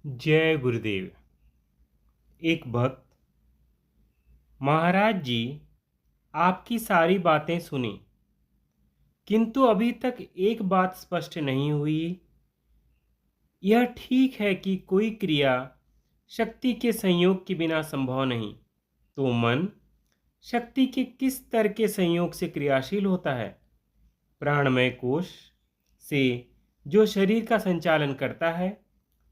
जय गुरुदेव। एक भक्त, महाराज जी, आपकी सारी बातें सुनी, किंतु अभी तक एक बात स्पष्ट नहीं हुई। यह ठीक है कि कोई क्रिया शक्ति के संयोग के बिना संभव नहीं, तो मन शक्ति के किस स्तर के संयोग से क्रियाशील होता है? प्राणमय कोश से जो शरीर का संचालन करता है,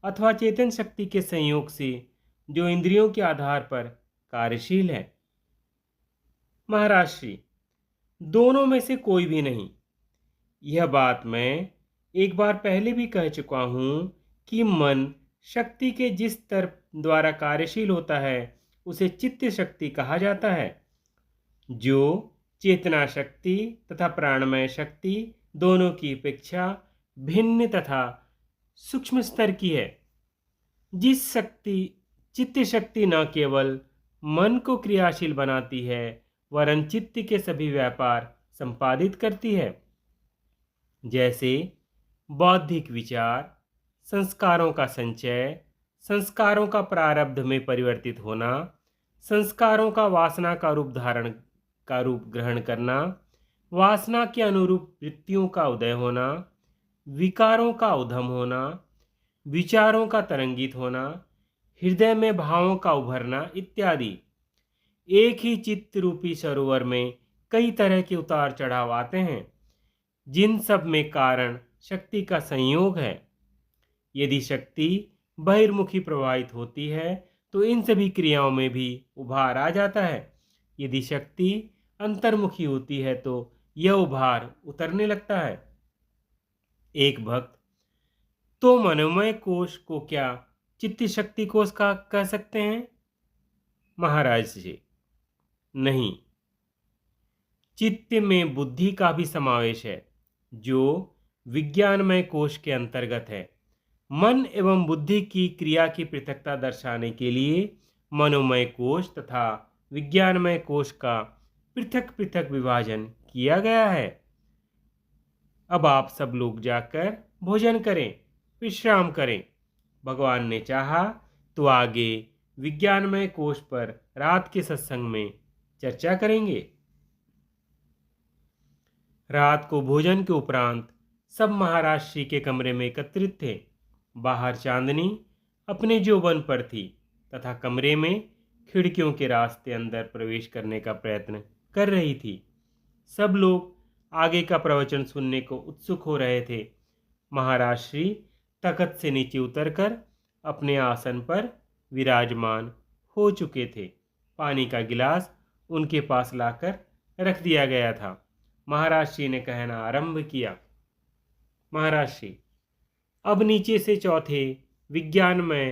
अथवा चेतन शक्ति के संयोग से जो इंद्रियों के आधार पर कार्यशील है? महाराज श्री, दोनों में से कोई भी नहीं। यह बात मैं एक बार पहले भी कह चुका हूं कि मन शक्ति के जिस स्तर द्वारा कार्यशील होता है उसे चित्त शक्ति कहा जाता है, जो चेतना शक्ति तथा प्राणमय शक्ति दोनों की अपेक्षा भिन्न तथा सूक्ष्म स्तर की है। जिस शक्ति चित्त शक्ति न केवल मन को क्रियाशील बनाती है, वरन चित्त के सभी व्यापार संपादित करती है, जैसे बौद्धिक विचार, संस्कारों का संचय, संस्कारों का प्रारब्ध में परिवर्तित होना, संस्कारों का वासना का रूप ग्रहण करना, वासना के अनुरूप वृत्तियों का उदय होना, विकारों का उद्गम होना, विचारों का तरंगित होना, हृदय में भावों का उभरना इत्यादि। एक ही चित्त रूपी सरोवर में कई तरह के उतार चढ़ाव आते हैं, जिन सब में कारण शक्ति का संयोग है। यदि शक्ति बहिर्मुखी प्रवाहित होती है तो इन सभी क्रियाओं में भी उभार आ जाता है। यदि शक्ति अंतर्मुखी होती है तो यह उभार उतरने लगता है। एक भक्त, तो मनोमय कोश को क्या चित्त शक्ति कोश का कह सकते हैं? महाराज जी, नहीं, चित्त में बुद्धि का भी समावेश है, जो विज्ञानमय कोश के अंतर्गत है। मन एवं बुद्धि की क्रिया की पृथकता दर्शाने के लिए मनोमय कोश तथा विज्ञानमय कोश का पृथक पृथक विभाजन किया गया है। अब आप सब लोग जाकर भोजन करें, विश्राम करें। भगवान ने चाहा तो आगे विज्ञानमय कोश पर रात के सत्संग में चर्चा करेंगे। रात को भोजन के उपरांत सब महाराज श्री के कमरे में एकत्रित थे। बाहर चांदनी अपने जोबन पर थी तथा कमरे में खिड़कियों के रास्ते अंदर प्रवेश करने का प्रयत्न कर रही थी। सब लोग आगे का प्रवचन सुनने को उत्सुक हो रहे थे। महाराज श्री तख्त से नीचे उतरकर अपने आसन पर विराजमान हो चुके थे। पानी का गिलास उनके पास लाकर रख दिया गया था। महाराज श्री ने कहना आरंभ किया। महाराज श्री, अब नीचे से चौथे विज्ञानमय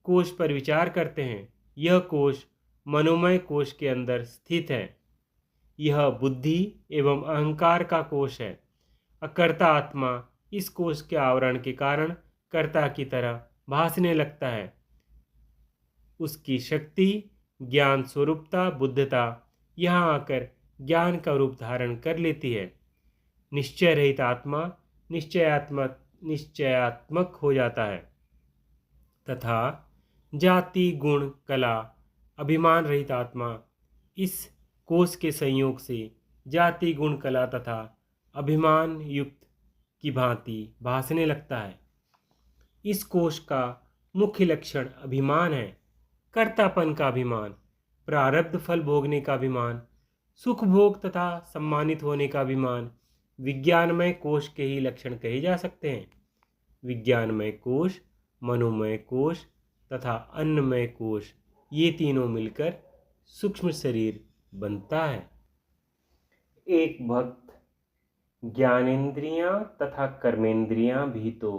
कोश पर विचार करते हैं। यह कोश मनोमय कोश के अंदर स्थित है। यह बुद्धि एवं अहंकार का कोश है। अकर्ता आत्मा इस कोश के आवरण के कारण कर्ता की तरह भासने लगता है। उसकी शक्ति, ज्ञान स्वरूपता, बुद्धता यहाँ आकर ज्ञान का रूप धारण कर लेती है। निश्चय रहित आत्मा निश्चयात्मक हो जाता है तथा जाति, गुण, कला, अभिमान रहित आत्मा इस कोश के संयोग से जाति, गुण, कला तथा अभिमान युक्त की भांति भासने लगता है। इस कोश का मुख्य लक्षण अभिमान है। कर्तापन का अभिमान, प्रारब्ध फल भोगने का अभिमान, सुख भोग तथा सम्मानित होने का अभिमान विज्ञानमय कोश के ही लक्षण कहे जा सकते हैं। विज्ञानमय कोश, मनोमय कोश तथा अन्नमय कोश, ये तीनों मिलकर सूक्ष्म शरीर बनता है। एक भक्त, ज्ञानेंद्रियां तथा कर्मेंद्रियां भी तो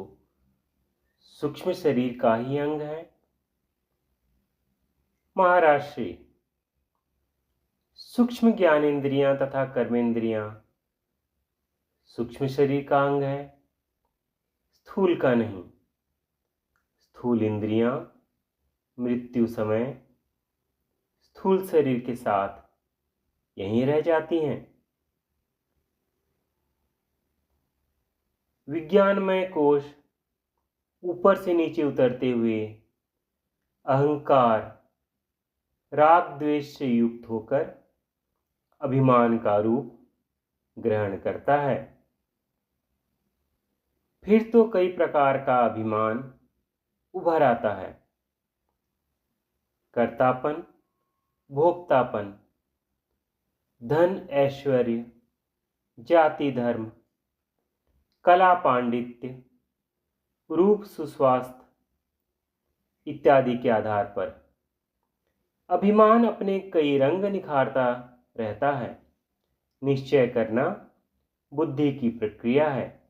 सूक्ष्म शरीर का ही अंग है। महाराज श्री, सूक्ष्म ज्ञानेंद्रियां तथा कर्मेंद्रियां सूक्ष्म शरीर का अंग है, स्थूल का नहीं। स्थूल इंद्रियां मृत्यु समय स्थूल शरीर के साथ यहीं रह जाती हैं। विज्ञानमय कोश ऊपर से नीचे उतरते हुए अहंकार राग द्वेष से युक्त होकर अभिमान का रूप ग्रहण करता है। फिर तो कई प्रकार का अभिमान उभर आता है। कर्तापन, भोक्तापन, धन ऐश्वर्य, जाति धर्म, कला पांडित्य, रूप सुस्वास्थ्य इत्यादि के आधार पर अभिमान अपने कई रंग निखारता रहता है। निश्चय करना बुद्धि की प्रक्रिया है।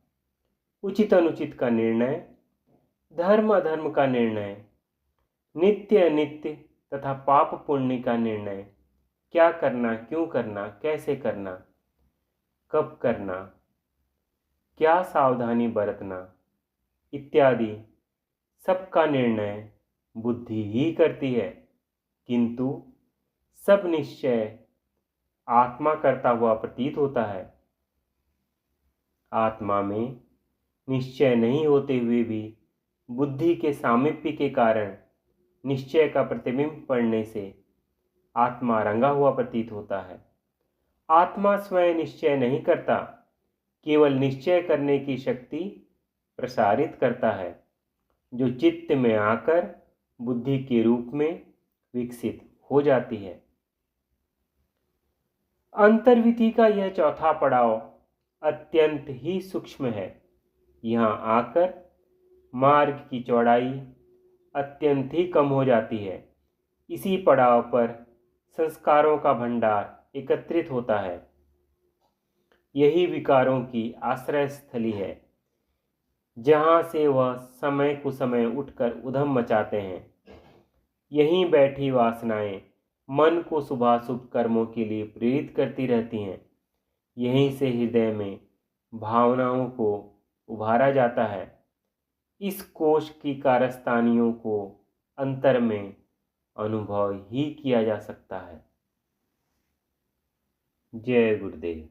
उचित अनुचित का निर्णय, धर्म अधर्म का निर्णय, नित्य अनित्य तथा पाप पुण्य का निर्णय, क्या करना, क्यों करना, कैसे करना, कब करना, क्या सावधानी बरतना इत्यादि सबका निर्णय बुद्धि ही करती है। किंतु सब निश्चय आत्मा करता हुआ प्रतीत होता है। आत्मा में निश्चय नहीं होते हुए भी बुद्धि के सामीप्य के कारण निश्चय का प्रतिबिंब पड़ने से आत्मा रंगा हुआ प्रतीत होता है। आत्मा स्वयं निश्चय नहीं करता, केवल निश्चय करने की शक्ति प्रसारित करता है, जो चित्त में आकर बुद्धि के रूप में विकसित हो जाती है। अंतर्विधि का यह चौथा पड़ाव अत्यंत ही सूक्ष्म है। यहाँ आकर मार्ग की चौड़ाई अत्यंत ही कम हो जाती है। इसी पड़ाव पर संस्कारों का भंडार एकत्रित होता है। यही विकारों की आश्रय स्थली है, जहाँ से वह समय कुसमय उठकर उधम मचाते हैं। यहीं बैठी वासनाएं मन को शुभाशुभ कर्मों के लिए प्रेरित करती रहती हैं। यहीं से हृदय में भावनाओं को उभारा जाता है। इस कोश की कारस्तानियों को अंतर में अनुभव ही किया जा सकता है। जय गुरुदेव।